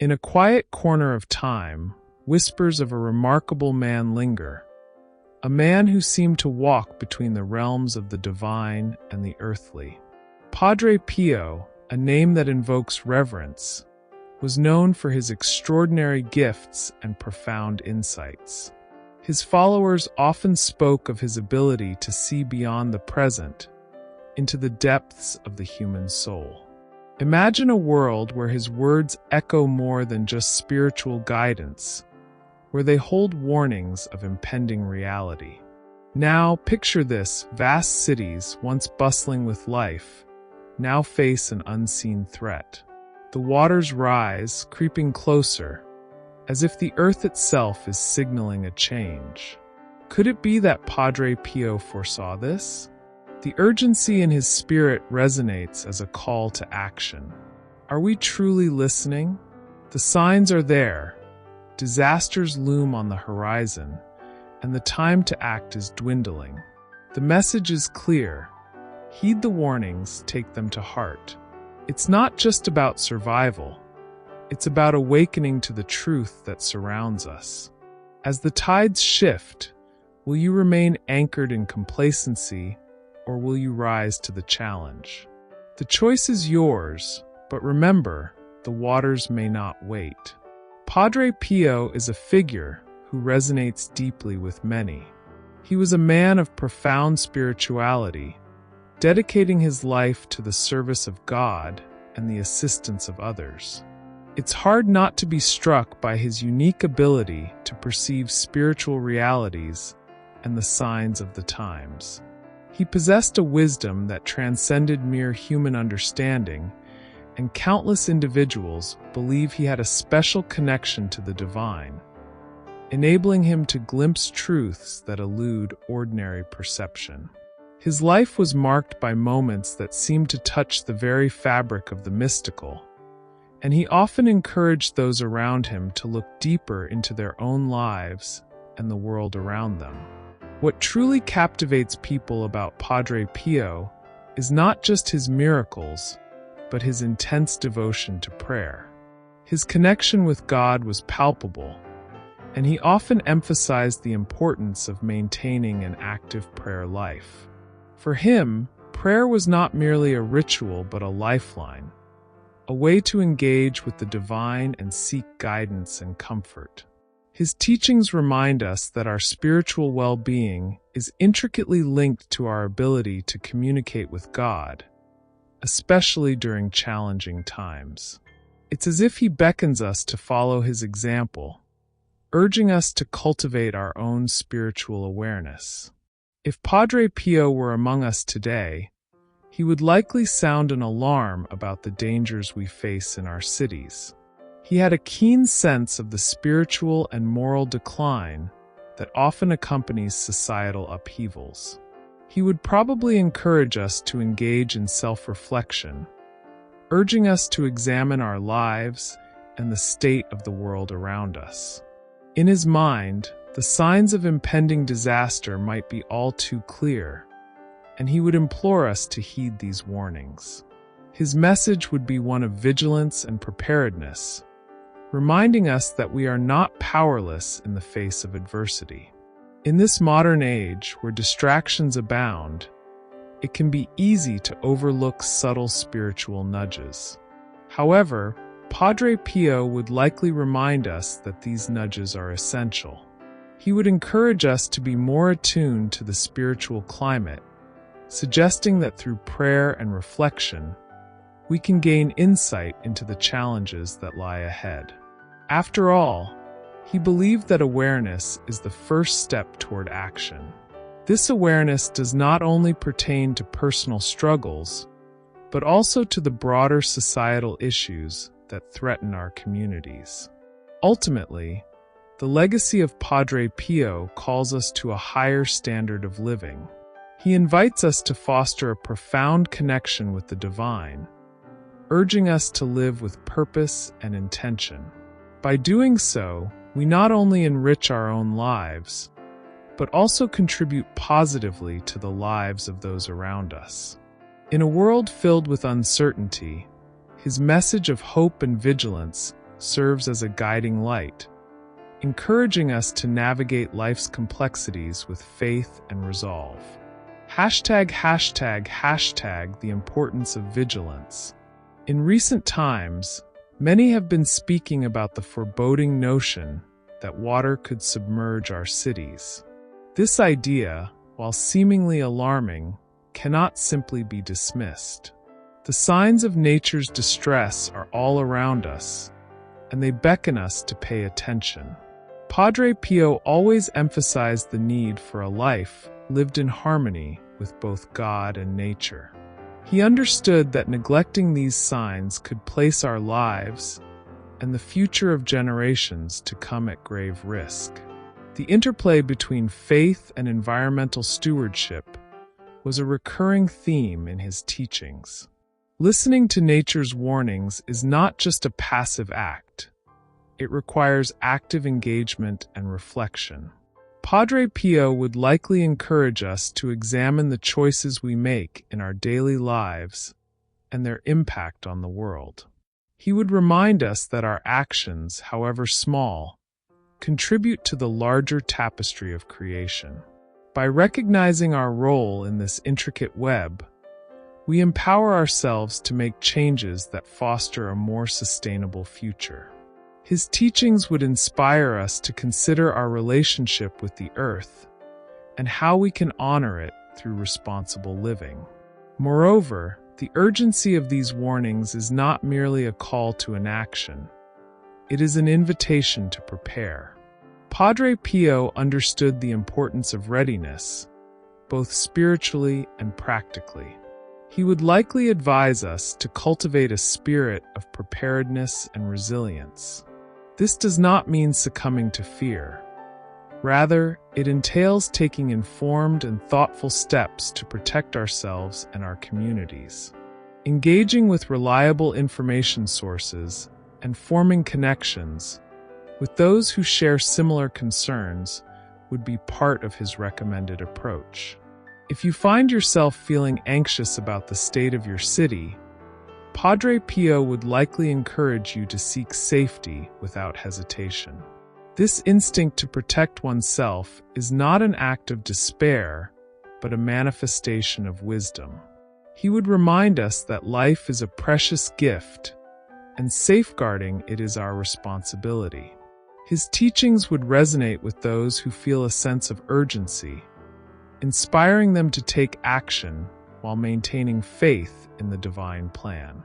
In a quiet corner of time, whispers of a remarkable man linger, a man who seemed to walk between the realms of the divine and the earthly. Padre Pio, a name that invokes reverence, was known for his extraordinary gifts and profound insights. His followers often spoke of his ability to see beyond the present into the depths of the human soul. Imagine a world where his words echo more than just spiritual guidance, where they hold warnings of impending reality. Now, picture this: vast cities, once bustling with life, now face an unseen threat. The waters rise, creeping closer, as if the earth itself is signaling a change. Could it be that Padre Pio foresaw this? The urgency in his spirit resonates as a call to action. Are we truly listening? The signs are there. Disasters loom on the horizon, and the time to act is dwindling. The message is clear. Heed the warnings, take them to heart. It's not just about survival. It's about awakening to the truth that surrounds us. As the tides shift, will you remain anchored in complacency, or will you rise to the challenge? The choice is yours, but remember, the waters may not wait. Padre Pio is a figure who resonates deeply with many. He was a man of profound spirituality, dedicating his life to the service of God and the assistance of others. It's hard not to be struck by his unique ability to perceive spiritual realities and the signs of the times. He possessed a wisdom that transcended mere human understanding, and countless individuals believe he had a special connection to the divine, enabling him to glimpse truths that elude ordinary perception. His life was marked by moments that seemed to touch the very fabric of the mystical, and he often encouraged those around him to look deeper into their own lives and the world around them. What truly captivates people about Padre Pio is not just his miracles, but his intense devotion to prayer. His connection with God was palpable, and he often emphasized the importance of maintaining an active prayer life. For him, prayer was not merely a ritual but a lifeline, a way to engage with the divine and seek guidance and comfort. His teachings remind us that our spiritual well-being is intricately linked to our ability to communicate with God, especially during challenging times. It's as if he beckons us to follow his example, urging us to cultivate our own spiritual awareness. If Padre Pio were among us today, he would likely sound an alarm about the dangers we face in our cities. He had a keen sense of the spiritual and moral decline that often accompanies societal upheavals. He would probably encourage us to engage in self-reflection, urging us to examine our lives and the state of the world around us. In his mind, the signs of impending disaster might be all too clear, and he would implore us to heed these warnings. His message would be one of vigilance and preparedness, reminding us that we are not powerless in the face of adversity. In this modern age, where distractions abound, it can be easy to overlook subtle spiritual nudges. However, Padre Pio would likely remind us that these nudges are essential. He would encourage us to be more attuned to the spiritual climate, suggesting that through prayer and reflection, we can gain insight into the challenges that lie ahead. After all, he believed that awareness is the first step toward action. This awareness does not only pertain to personal struggles, but also to the broader societal issues that threaten our communities. Ultimately, the legacy of Padre Pio calls us to a higher standard of living. He invites us to foster a profound connection with the divine, urging us to live with purpose and intention. By doing so, we not only enrich our own lives, but also contribute positively to the lives of those around us. In a world filled with uncertainty, his message of hope and vigilance serves as a guiding light, encouraging us to navigate life's complexities with faith and resolve. ####, the importance of vigilance. In recent times, many have been speaking about the foreboding notion that water could submerge our cities. This idea, while seemingly alarming, cannot simply be dismissed. The signs of nature's distress are all around us, and they beckon us to pay attention. Padre Pio always emphasized the need for a life lived in harmony with both God and nature. He understood that neglecting these signs could place our lives and the future of generations to come at grave risk. The interplay between faith and environmental stewardship was a recurring theme in his teachings. Listening to nature's warnings is not just a passive act. It requires active engagement and reflection. Padre Pio would likely encourage us to examine the choices we make in our daily lives and their impact on the world. He would remind us that our actions, however small, contribute to the larger tapestry of creation. By recognizing our role in this intricate web, we empower ourselves to make changes that foster a more sustainable future. His teachings would inspire us to consider our relationship with the earth and how we can honor it through responsible living. Moreover, the urgency of these warnings is not merely a call to inaction. It is an invitation to prepare. Padre Pio understood the importance of readiness, both spiritually and practically. He would likely advise us to cultivate a spirit of preparedness and resilience. This does not mean succumbing to fear. Rather, it entails taking informed and thoughtful steps to protect ourselves and our communities. Engaging with reliable information sources and forming connections with those who share similar concerns would be part of his recommended approach. If you find yourself feeling anxious about the state of your city, Padre Pio would likely encourage you to seek safety without hesitation. This instinct to protect oneself is not an act of despair, but a manifestation of wisdom. He would remind us that life is a precious gift, and safeguarding it is our responsibility. His teachings would resonate with those who feel a sense of urgency, inspiring them to take action while maintaining faith in the divine plan.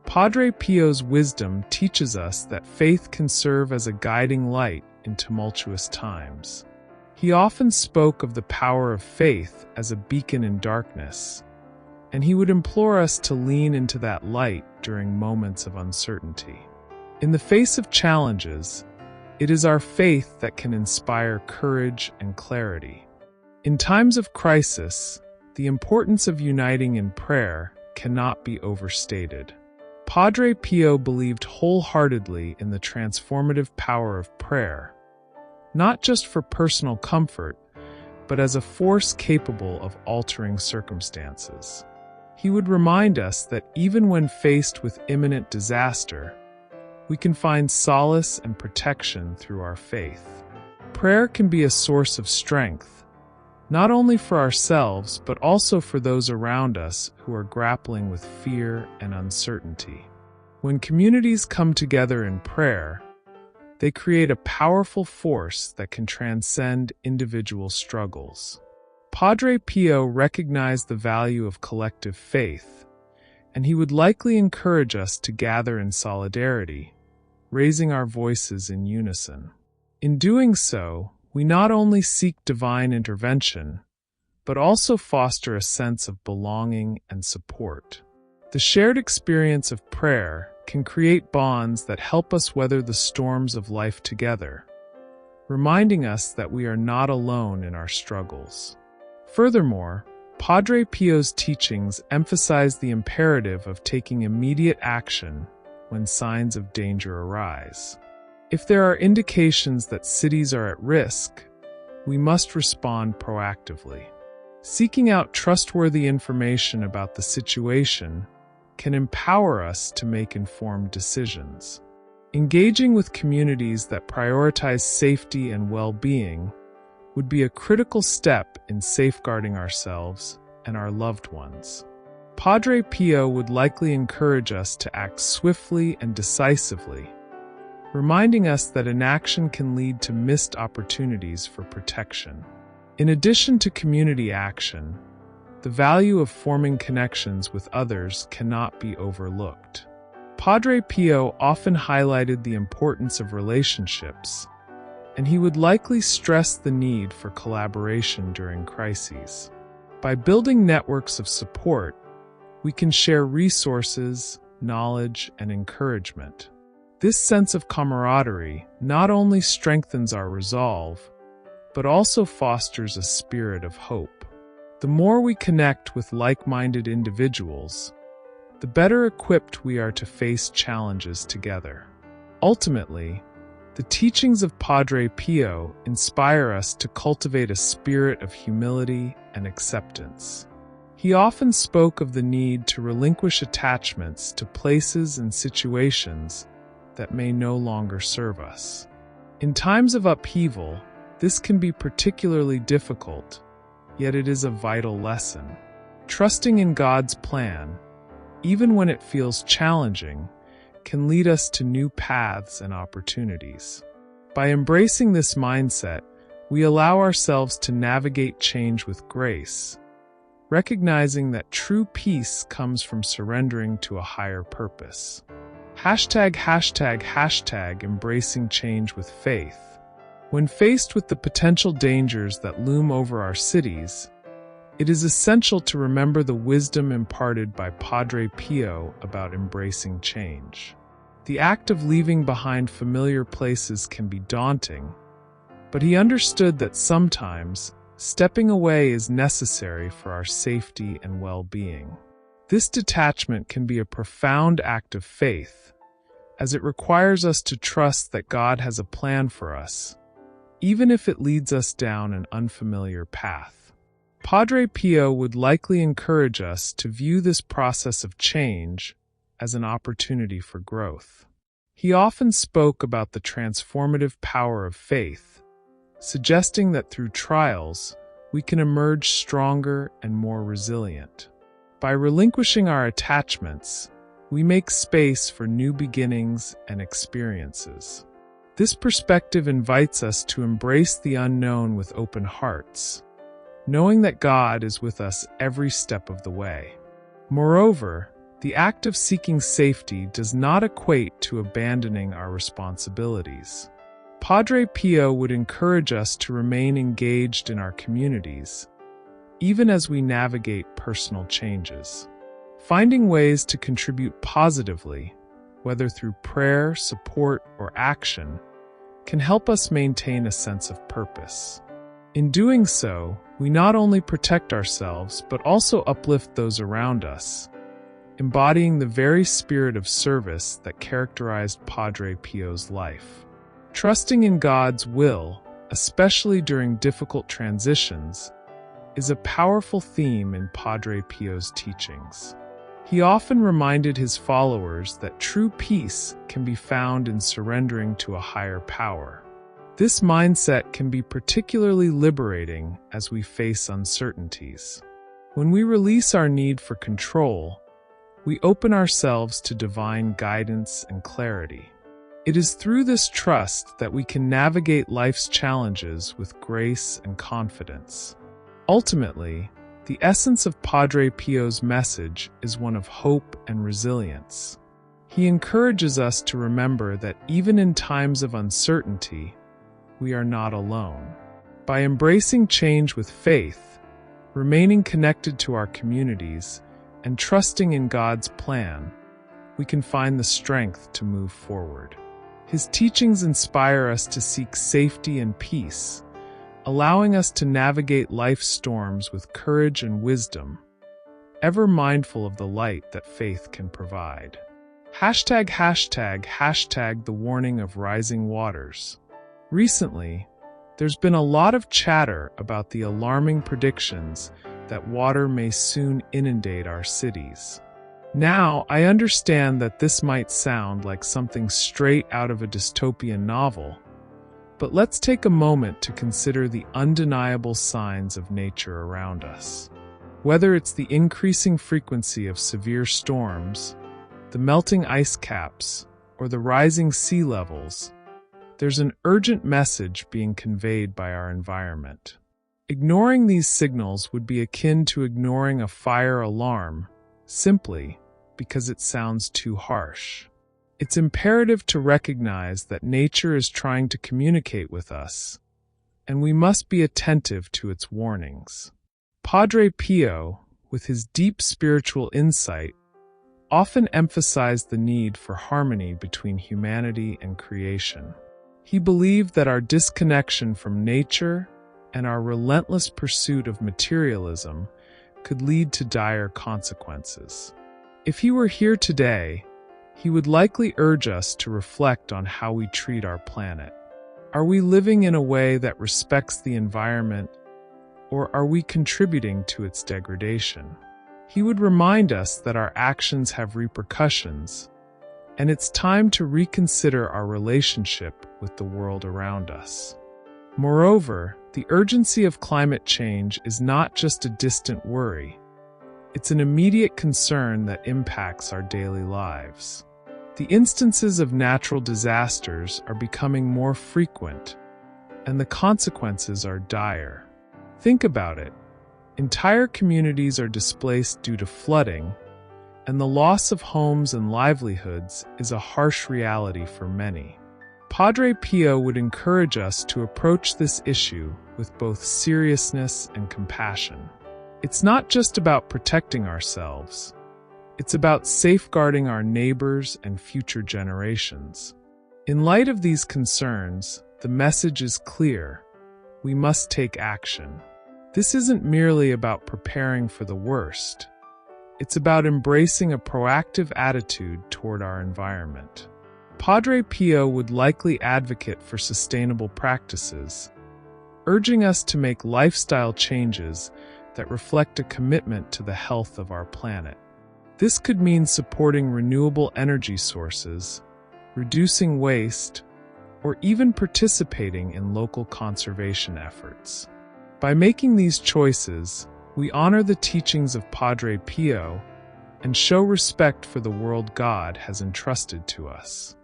Padre Pio's wisdom teaches us that faith can serve as a guiding light in tumultuous times. He often spoke of the power of faith as a beacon in darkness, and he would implore us to lean into that light during moments of uncertainty. In the face of challenges, it is our faith that can inspire courage and clarity. In times of crisis, the importance of uniting in prayer cannot be overstated. Padre Pio believed wholeheartedly in the transformative power of prayer, not just for personal comfort, but as a force capable of altering circumstances. He would remind us that even when faced with imminent disaster, we can find solace and protection through our faith. Prayer can be a source of strength, not only for ourselves, but also for those around us who are grappling with fear and uncertainty. When communities come together in prayer, they create a powerful force that can transcend individual struggles. Padre Pio recognized the value of collective faith, and he would likely encourage us to gather in solidarity, raising our voices in unison. In doing so, we not only seek divine intervention, but also foster a sense of belonging and support. The shared experience of prayer can create bonds that help us weather the storms of life together, reminding us that we are not alone in our struggles. Furthermore, Padre Pio's teachings emphasize the imperative of taking immediate action when signs of danger arise. If there are indications that cities are at risk, we must respond proactively. Seeking out trustworthy information about the situation can empower us to make informed decisions. Engaging with communities that prioritize safety and well-being would be a critical step in safeguarding ourselves and our loved ones. Padre Pio would likely encourage us to act swiftly and decisively, reminding us that inaction can lead to missed opportunities for protection. In addition to community action, the value of forming connections with others cannot be overlooked. Padre Pio often highlighted the importance of relationships, and he would likely stress the need for collaboration during crises. By building networks of support, we can share resources, knowledge, and encouragement. This sense of camaraderie not only strengthens our resolve, but also fosters a spirit of hope. The more we connect with like-minded individuals, the better equipped we are to face challenges together. Ultimately, the teachings of Padre Pio inspire us to cultivate a spirit of humility and acceptance. He often spoke of the need to relinquish attachments to places and situations that may no longer serve us. In times of upheaval, this can be particularly difficult, yet it is a vital lesson. Trusting in God's plan, even when it feels challenging, can lead us to new paths and opportunities. By embracing this mindset, we allow ourselves to navigate change with grace, recognizing that true peace comes from surrendering to a higher purpose. #embracing change with faith. When faced with the potential dangers that loom over our cities, it is essential to remember the wisdom imparted by Padre Pio about embracing change. The act of leaving behind familiar places can be daunting, but he understood that sometimes stepping away is necessary for our safety and well-being. This detachment can be a profound act of faith, as it requires us to trust that God has a plan for us, even if it leads us down an unfamiliar path. Padre Pio would likely encourage us to view this process of change as an opportunity for growth. He often spoke about the transformative power of faith, suggesting that through trials, we can emerge stronger and more resilient. By relinquishing our attachments, we make space for new beginnings and experiences. This perspective invites us to embrace the unknown with open hearts, knowing that God is with us every step of the way. Moreover, the act of seeking safety does not equate to abandoning our responsibilities. Padre Pio would encourage us to remain engaged in our communities, even as we navigate personal changes. Finding ways to contribute positively, whether through prayer, support, or action, can help us maintain a sense of purpose. In doing so, we not only protect ourselves, but also uplift those around us, embodying the very spirit of service that characterized Padre Pio's life. Trusting in God's will, especially during difficult transitions, is a powerful theme in Padre Pio's teachings. He often reminded his followers that true peace can be found in surrendering to a higher power. This mindset can be particularly liberating as we face uncertainties. When we release our need for control, we open ourselves to divine guidance and clarity. It is through this trust that we can navigate life's challenges with grace and confidence. Ultimately, the essence of Padre Pio's message is one of hope and resilience. He encourages us to remember that even in times of uncertainty, we are not alone. By embracing change with faith, remaining connected to our communities, and trusting in God's plan, we can find the strength to move forward. His teachings inspire us to seek safety and peace, allowing us to navigate life's storms with courage and wisdom, ever mindful of the light that faith can provide. #the warning of rising waters. Recently, there's been a lot of chatter about the alarming predictions that water may soon inundate our cities. Now, I understand that this might sound like something straight out of a dystopian novel, but let's take a moment to consider the undeniable signs of nature around us. Whether it's the increasing frequency of severe storms, the melting ice caps, or the rising sea levels, there's an urgent message being conveyed by our environment. Ignoring these signals would be akin to ignoring a fire alarm, simply because it sounds too harsh. It's imperative to recognize that nature is trying to communicate with us, and we must be attentive to its warnings. Padre Pio, with his deep spiritual insight, often emphasized the need for harmony between humanity and creation. He believed that our disconnection from nature and our relentless pursuit of materialism could lead to dire consequences. If he were here today, he would likely urge us to reflect on how we treat our planet. Are we living in a way that respects the environment, or are we contributing to its degradation? He would remind us that our actions have repercussions, and it's time to reconsider our relationship with the world around us. Moreover, the urgency of climate change is not just a distant worry. It's an immediate concern that impacts our daily lives. The instances of natural disasters are becoming more frequent, and the consequences are dire. Think about it. Entire communities are displaced due to flooding, and the loss of homes and livelihoods is a harsh reality for many. Padre Pio would encourage us to approach this issue with both seriousness and compassion. It's not just about protecting ourselves. It's about safeguarding our neighbors and future generations. In light of these concerns, the message is clear. We must take action. This isn't merely about preparing for the worst. It's about embracing a proactive attitude toward our environment. Padre Pio would likely advocate for sustainable practices, urging us to make lifestyle changes that reflect a commitment to the health of our planet. This could mean supporting renewable energy sources, reducing waste, or even participating in local conservation efforts. By making these choices, we honor the teachings of Padre Pio and show respect for the world God has entrusted to us.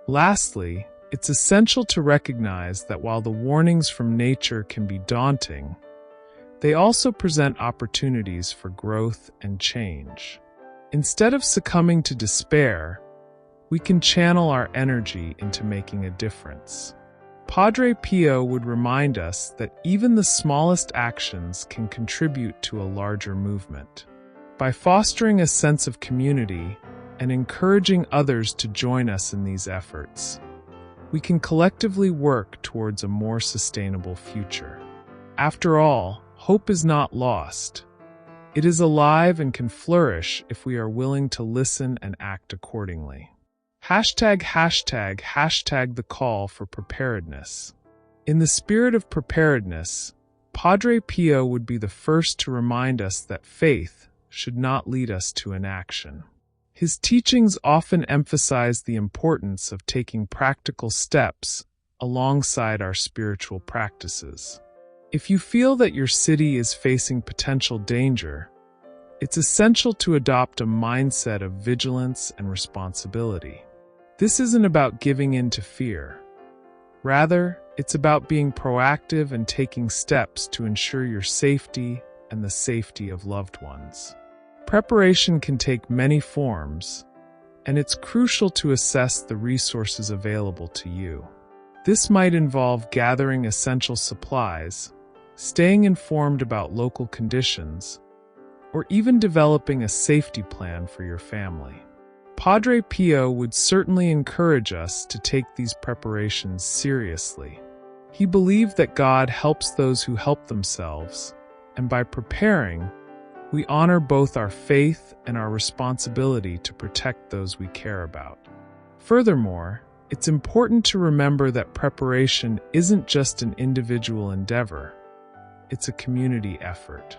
Lastly, it's essential to recognize that while the warnings from nature can be daunting, they also present opportunities for growth and change. Instead of succumbing to despair, we can channel our energy into making a difference. Padre Pio would remind us that even the smallest actions can contribute to a larger movement. By fostering a sense of community and encouraging others to join us in these efforts, we can collectively work towards a more sustainable future. After all, hope is not lost. It is alive and can flourish if we are willing to listen and act accordingly. ### the call for preparedness. In the spirit of preparedness, Padre Pio would be the first to remind us that faith should not lead us to inaction. His teachings often emphasize the importance of taking practical steps alongside our spiritual practices. If you feel that your city is facing potential danger, it's essential to adopt a mindset of vigilance and responsibility. This isn't about giving in to fear. Rather, it's about being proactive and taking steps to ensure your safety and the safety of loved ones. Preparation can take many forms, and it's crucial to assess the resources available to you. This might involve gathering essential supplies, staying informed about local conditions, or even developing a safety plan for your family. Padre Pio would certainly encourage us to take these preparations seriously. He believed that God helps those who help themselves, and by preparing, we honor both our faith and our responsibility to protect those we care about. Furthermore, it's important to remember that preparation isn't just an individual endeavor. It's a community effort.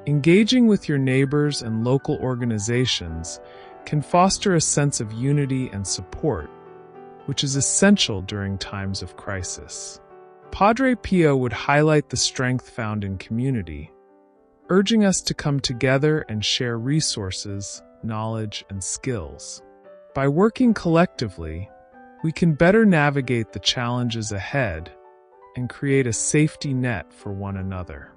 Engaging with your neighbors and local organizations can foster a sense of unity and support, which is essential during times of crisis. Padre Pio would highlight the strength found in community, urging us to come together and share resources, knowledge, and skills. By working collectively, we can better navigate the challenges ahead and create a safety net for one another.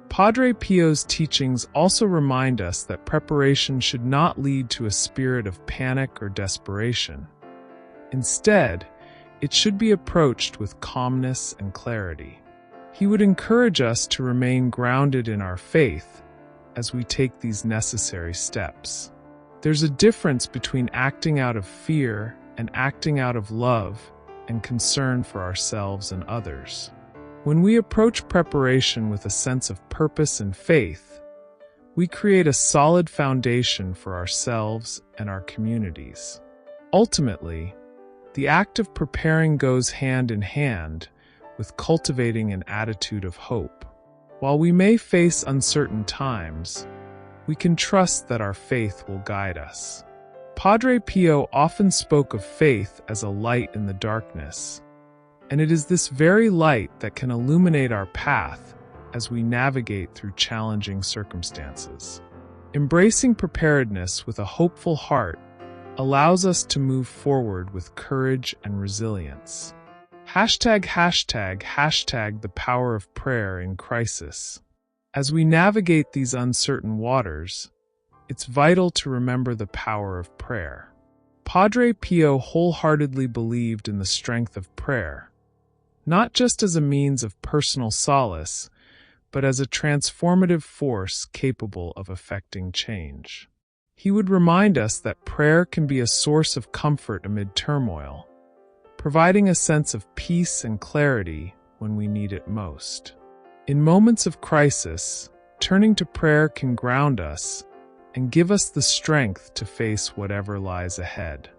Padre Pio's teachings also remind us that preparation should not lead to a spirit of panic or desperation. Instead, it should be approached with calmness and clarity. He would encourage us to remain grounded in our faith as we take these necessary steps. There's a difference between acting out of fear and acting out of love and concern for ourselves and others. When we approach preparation with a sense of purpose and faith, we create a solid foundation for ourselves and our communities. Ultimately, the act of preparing goes hand in hand with cultivating an attitude of hope. While we may face uncertain times, we can trust that our faith will guide us. Padre Pio often spoke of faith as a light in the darkness, and it is this very light that can illuminate our path as we navigate through challenging circumstances. Embracing preparedness with a hopeful heart allows us to move forward with courage and resilience. ### the power of prayer in crisis. As we navigate these uncertain waters, it's vital to remember the power of prayer. Padre Pio wholeheartedly believed in the strength of prayer, not just as a means of personal solace, but as a transformative force capable of effecting change. He would remind us that prayer can be a source of comfort amid turmoil, providing a sense of peace and clarity when we need it most. In moments of crisis, turning to prayer can ground us and give us the strength to face whatever lies ahead.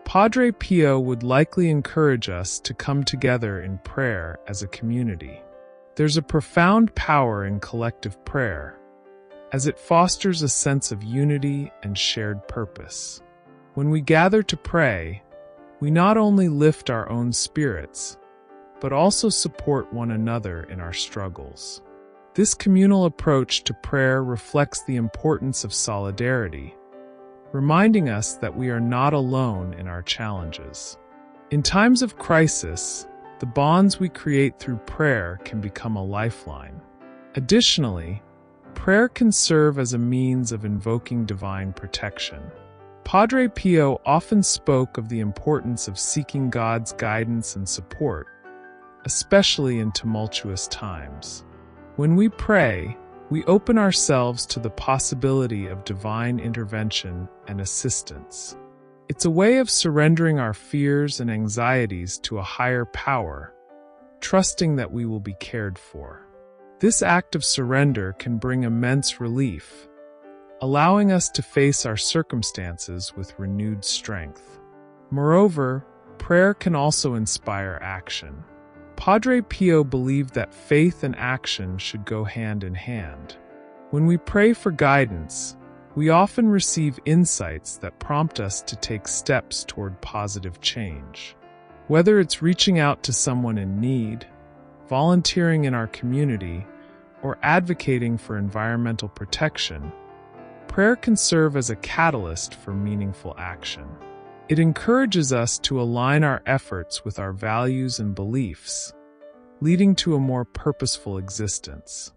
Padre Pio would likely encourage us to come together in prayer as a community. There's a profound power in collective prayer, as it fosters a sense of unity and shared purpose. When we gather to pray, we not only lift our own spirits, but also support one another in our struggles. This communal approach to prayer reflects the importance of solidarity, reminding us that we are not alone in our challenges. In times of crisis, the bonds we create through prayer can become a lifeline. Additionally, prayer can serve as a means of invoking divine protection. Padre Pio often spoke of the importance of seeking God's guidance and support, especially in tumultuous times. When we pray, we open ourselves to the possibility of divine intervention and assistance. It's a way of surrendering our fears and anxieties to a higher power, trusting that we will be cared for. This act of surrender can bring immense relief, allowing us to face our circumstances with renewed strength. Moreover, prayer can also inspire action. Padre Pio believed that faith and action should go hand in hand. When we pray for guidance, we often receive insights that prompt us to take steps toward positive change. Whether it's reaching out to someone in need, volunteering in our community, or advocating for environmental protection, prayer can serve as a catalyst for meaningful action. It encourages us to align our efforts with our values and beliefs, leading to a more purposeful existence.